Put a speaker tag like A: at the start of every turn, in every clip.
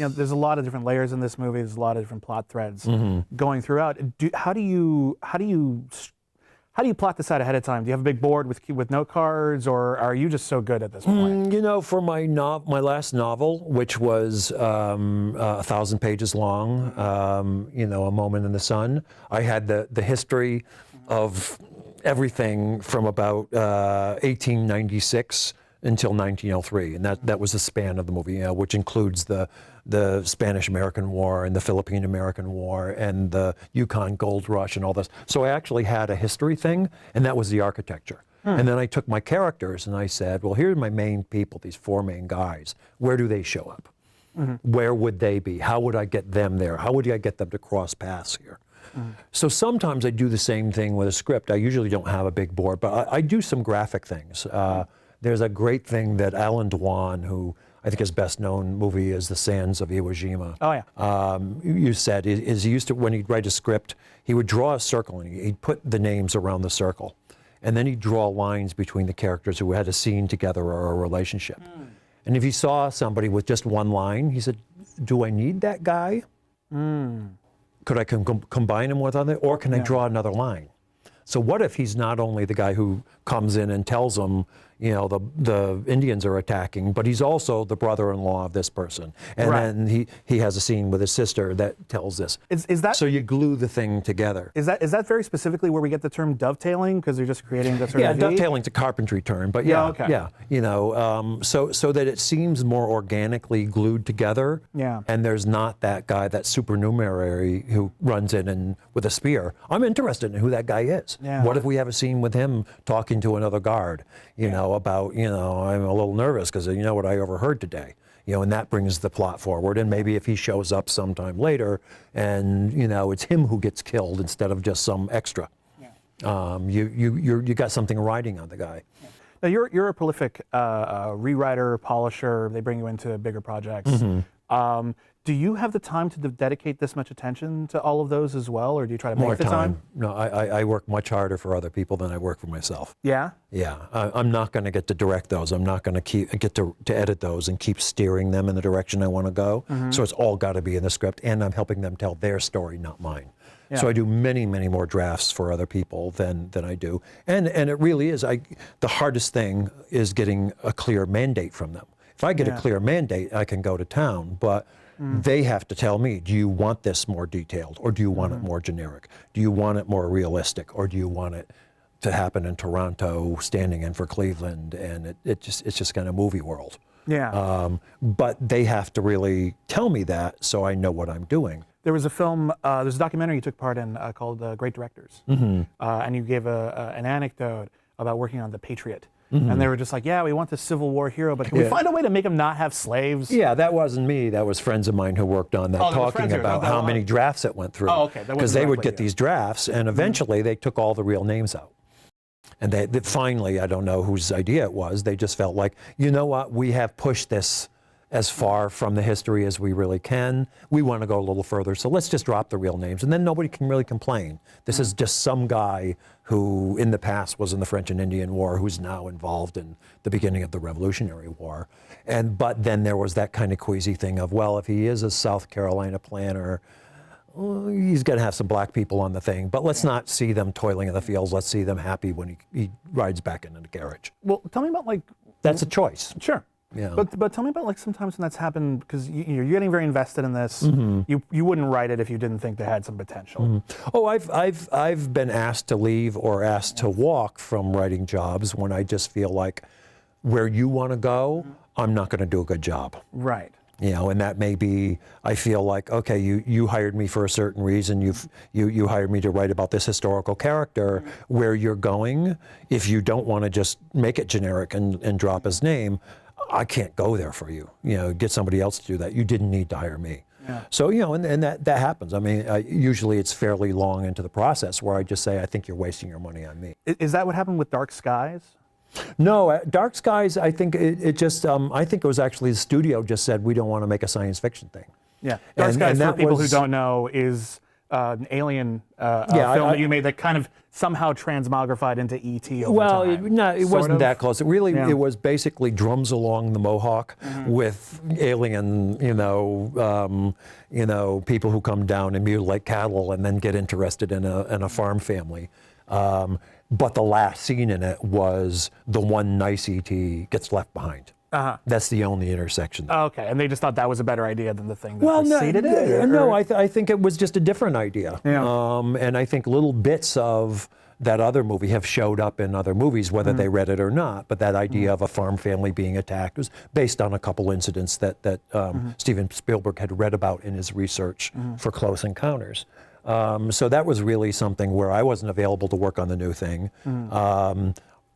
A: there's a lot of different layers in this movie. There's a lot of different plot threads going throughout. How do you plot this out ahead of time? Do you have a big board with note cards, or are you just so good at this point?
B: You know, for my last novel, which was 1,000 pages long, you know, A Moment in the Sun, I had the history of everything from about 1896 until 1903, and that was the span of the movie, which includes the Spanish-American War and the Philippine-American War and the Yukon Gold Rush and all this. So I actually had a history thing, and that was the architecture. And then I took my characters and I said, well, here's my main people, these four main guys. Where do they show up? Where would they be? How would I get them there? How would I get them to cross paths here? So sometimes I do the same thing with a script. I usually don't have a big board, but I do some graphic things. There's a great thing that Alan Dwan, who I think his best known movie is The Sands of Iwo Jima.
A: Oh, yeah.
B: You said is he used to, when he'd write a script, he would draw a circle and he'd put the names around the circle. And then he'd draw lines between the characters who had a scene together or a relationship. And if he saw somebody with just one line, he said, do I need that guy? Could I combine him with other, or can I draw another line? So what if he's not only the guy who comes in and tells them, you know, the Indians are attacking, but he's also the brother-in-law of this person. And then he has a scene with his sister that tells this.
A: Is that,
B: so you glue the thing together.
A: Is that very specifically where we get the term dovetailing? Because you're just creating that sort of
B: dovetailing's a carpentry term, but you know, so that it seems more organically glued together. And there's not that guy, that supernumerary who runs in and with a spear. I'm interested in who that guy is. What if we have a scene with him talking to another guard? You know, about, you know, I'm a little nervous because you know what I overheard today. You know, and that brings the plot forward. And maybe if he shows up sometime later and, you know, it's him who gets killed instead of just some extra. You got something riding on the guy.
A: Now you're a prolific rewriter, polisher. They bring you into bigger projects. Do you have the time to dedicate this much attention to all of those as well, or do you try to make the time?
B: No, I work much harder for other people than I work for myself.
A: Yeah?
B: Yeah, I'm not going to get to direct those. I'm not going to get to edit those and keep steering them in the direction I want to go. So it's all got to be in the script, and I'm helping them tell their story, not mine. So I do many, many more drafts for other people than I do. And it really is, the hardest thing is getting a clear mandate from them. If I get a clear mandate, I can go to town, but they have to tell me, do you want this more detailed, or do you want it more generic? Do you want it more realistic, or do you want it to happen in Toronto, standing in for Cleveland, and it's just kind of movie world. But they have to really tell me that so I know what I'm doing.
A: There was a film, there's a documentary you took part in called Great Directors, and you gave an anecdote about working on The Patriot. And they were just like, yeah, we want this Civil War hero, but can we find a way to make him not have slaves?
B: Yeah, that wasn't me. That was friends of mine who worked on that, talking about how many drafts it went through.
A: Oh, okay.
B: Because they would get these drafts, and eventually they took all the real names out. And they finally, I don't know whose idea it was, they just felt like, you know what, we have pushed this as far from the history as we really can. We want to go a little further, so let's just drop the real names, and then nobody can really complain. This is just some guy who in the past was in the French and Indian War, who's now involved in the beginning of the Revolutionary War. But then there was that kind of queasy thing of, well, if he is a South Carolina planter, he's going to have some black people on the thing, but let's not see them toiling in the fields. Let's see them happy when he rides back into the carriage.
A: Well, tell me about, like...
B: That's a choice.
A: Sure.
B: Yeah.
A: But tell me about, like, sometimes when that's happened, because you're getting very invested in this. You wouldn't write it if you didn't think they had some potential.
B: Oh, I've been asked to leave or asked to walk from writing jobs when I just feel like where you want to go, I'm not going to do a good job.
A: Right.
B: You know, and that may be, I feel like, okay, you hired me for a certain reason. You hired me to write about this historical character. Where you're going, if you don't want to just make it generic and drop his name, I can't go there for you. You know, get somebody else to do that. You didn't need to hire me. So, you know, and that happens. I mean, usually it's fairly long into the process where I just say, I think you're wasting your money on me.
A: Is that what happened with Dark Skies?
B: No, Dark Skies, I think it just, I think it was actually the studio just said, we don't want to make a science fiction thing.
A: Yeah, Dark Skies, for people who don't know, is an alien
B: Yeah,
A: film that you made that kind of somehow transmogrified into E.T. over
B: Well,
A: time.
B: it wasn't
A: of?
B: that close. It really,
A: Yeah.
B: it was basically drums along the Mohawk with alien, people who come down and mutilate cattle and then get interested in a farm family. But the last scene in it was the one nice E.T. gets left behind. That's the only intersection.
A: Okay, and they just thought that was a better idea than the thing that
B: Well,
A: preceded it? Or?
B: no, I think it was just a different idea.
A: Yeah.
B: And I think little bits of that other movie have showed up in other movies, whether they read it or not. But that idea of a farm family being attacked was based on a couple incidents that Steven Spielberg had read about in his research for Close Encounters. So that was really something where I wasn't available to work on the new thing.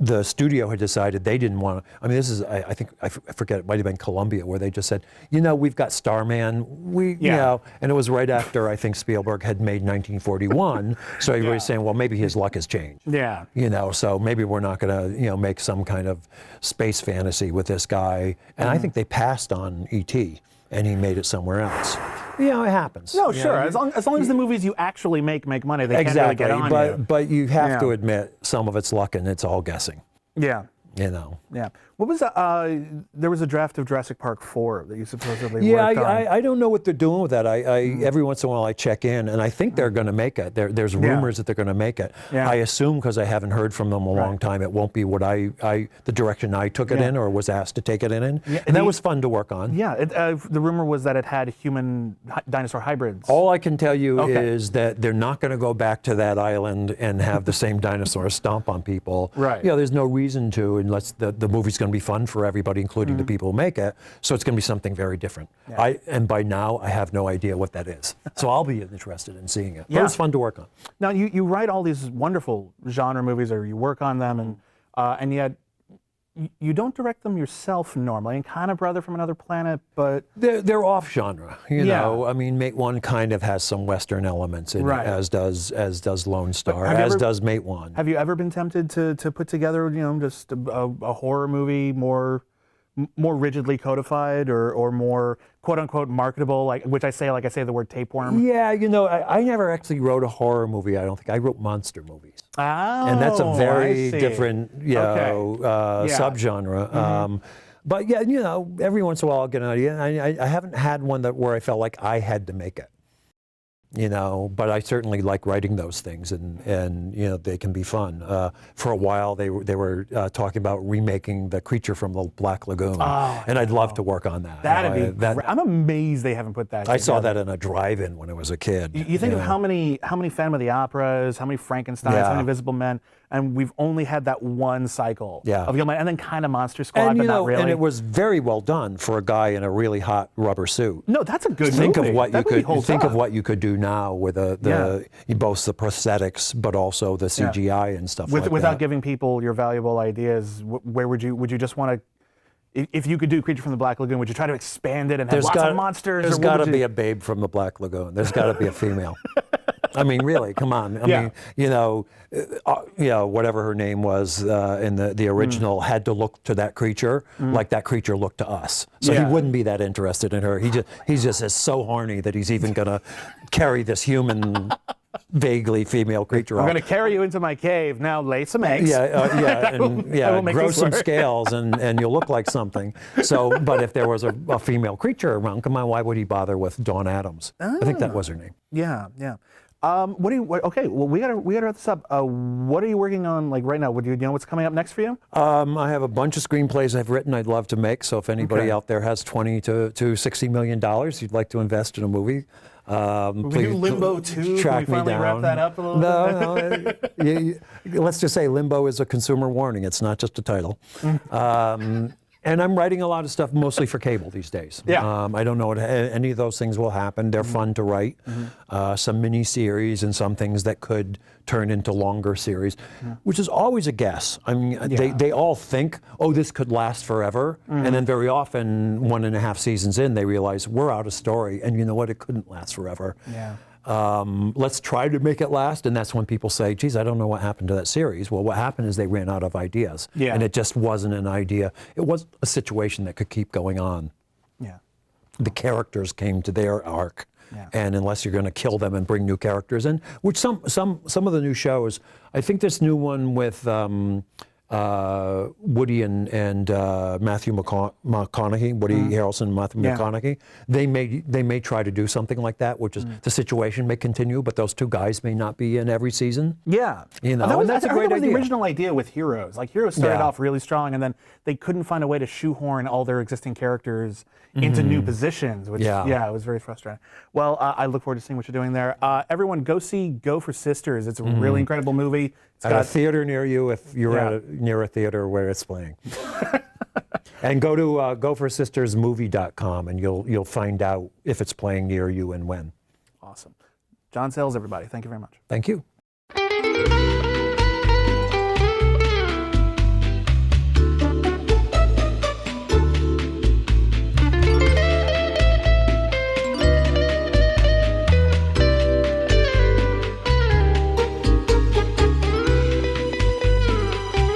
B: The studio had decided they didn't want to. I mean, this is, I think, I forget, it might have been Columbia, where they just said, we've got Starman, and it was right after, I think, Spielberg had made 1941, so everybody's saying, well, maybe his luck has changed.
A: Yeah.
B: So maybe we're not going to, make some kind of space fantasy with this guy. And I think they passed on E.T., and he made it somewhere else. It happens.
A: No, sure. As long as the movies you actually make money, they can't really get on you.
B: But you have to admit some of it's luck and it's all guessing.
A: Yeah. Yeah. What was there was a draft of Jurassic Park 4 that you supposedly worked on.
B: I don't know what they're doing with that. Every once in a while I check in, and I think they're going to make it. There's rumors that they're going to make it.
A: Yeah.
B: I assume, because I haven't heard from them a long time, it won't be what the direction I took it in or was asked to take it in.
A: Yeah,
B: and that was fun to work on.
A: Yeah, the rumor was that it had human dinosaur hybrids.
B: All I can tell you is that they're not going to go back to that island and have the same dinosaurs stomp on people.
A: Right.
B: There's no reason to, unless the movie's going to be fun for everybody, including the people who make it. So it's going to be something very different. Yeah. And by now, I have no idea what that is. So I'll be interested in seeing it. But it was fun to work on. Now,
A: you write all these wonderful genre movies, or you work on them, and yet you don't direct them yourself normally, and kind of Brother from Another Planet, but
B: they're off genre. You know, I mean, Mate One kind of has some Western elements in it, as does Lone Star, does Mate One.
A: Have you ever been tempted to put together, just a horror movie more rigidly codified or more quote unquote marketable, which I say the word tapeworm? Yeah,
B: I never actually wrote a horror movie. I don't think I wrote monster movies.
A: Oh,
B: and that's a very different subgenre. But every once in a while I'll get an idea. I haven't had one where I felt like I had to make it. But I certainly like writing those things, and they can be fun. For a while, they were talking about remaking The Creature from the Black Lagoon, and I'd love to work on that.
A: That'd be great. I'm amazed they haven't put that together.
B: I saw that in a drive-in when I was a kid.
A: You think of how many Phantom of the Operas, how many Frankensteins, how many Invisible Men, and we've only had that one cycle of Gilman, and then kind of Monster Squad, but not really.
B: And it was very well done for a guy in a really hot rubber suit.
A: No, that's a good
B: think
A: movie.
B: Of what you could think of what you could do now with both the prosthetics, but also the CGI and stuff like that.
A: Without giving people your valuable ideas, where would you just want to? If you could do Creature from the Black Lagoon, would you try to expand it and have lots of monsters?
B: There's got to be a babe from the Black Lagoon. There's got to be a female. I mean, really, come on. I mean, whatever her name was in the original had to look to that creature like that creature looked to us. So he wouldn't be that interested in her. He's just is so horny that he's even going to carry this human, vaguely female creature.
A: I'm going to carry you into my cave. Now lay some eggs.
B: Grow some scales, and you'll look like something. So, but if there was a female creature around, come on, why would he bother with Dawn Addams? I think that was her name.
A: Yeah. Okay, well, we gotta wrap this up. What are you working on right now? Do you know what's coming up next for you?
B: I have a bunch of screenplays I've written I'd love to make. So if anybody out there has $20 to $60 million you'd like to invest in a movie,
A: please do Limbo 2.
B: Track
A: Can we finally
B: me down.
A: wrap that up a little bit?
B: No. Let's just say Limbo is a consumer warning. It's not just a title. And I'm writing a lot of stuff mostly for cable these days. I don't know what any of those things will happen. They're fun to write. Some mini series and some things that could turn into longer series, which is always a guess. I mean, they all think, oh, this could last forever. And then very often, 1.5 seasons in, they realize we're out of story. And you know what? It couldn't last forever. Let's try to make it last, and that's when people say, geez, I don't know what happened to that series. Well, what happened is they ran out of ideas, and it just wasn't an idea. It was a situation that could keep going on. The characters came to their arc, And unless you're going to kill them and bring new characters in, which some of the new shows, I think this new one with Woody and Matthew McConaughey, Woody Harrelson, Matthew McConaughey, they may try to do something like that, which is the situation may continue, but those two guys may not be in every season.
A: Yeah,
B: you know,
A: that was,
B: that's a great
A: that was
B: idea.
A: the original idea with Heroes. Like Heroes started off really strong, and then they couldn't find a way to shoehorn all their existing characters into new positions, which it was very frustrating. Well, I look forward to seeing what you're doing there. Everyone, go see Go for Sisters. It's a really incredible movie. It's
B: got a theater near you if you're near a theater where it's playing. And go to goforsistersmovie.com and you'll find out if it's playing near you and when.
A: Awesome. John Sayles, everybody. Thank you very much.
B: Thank you.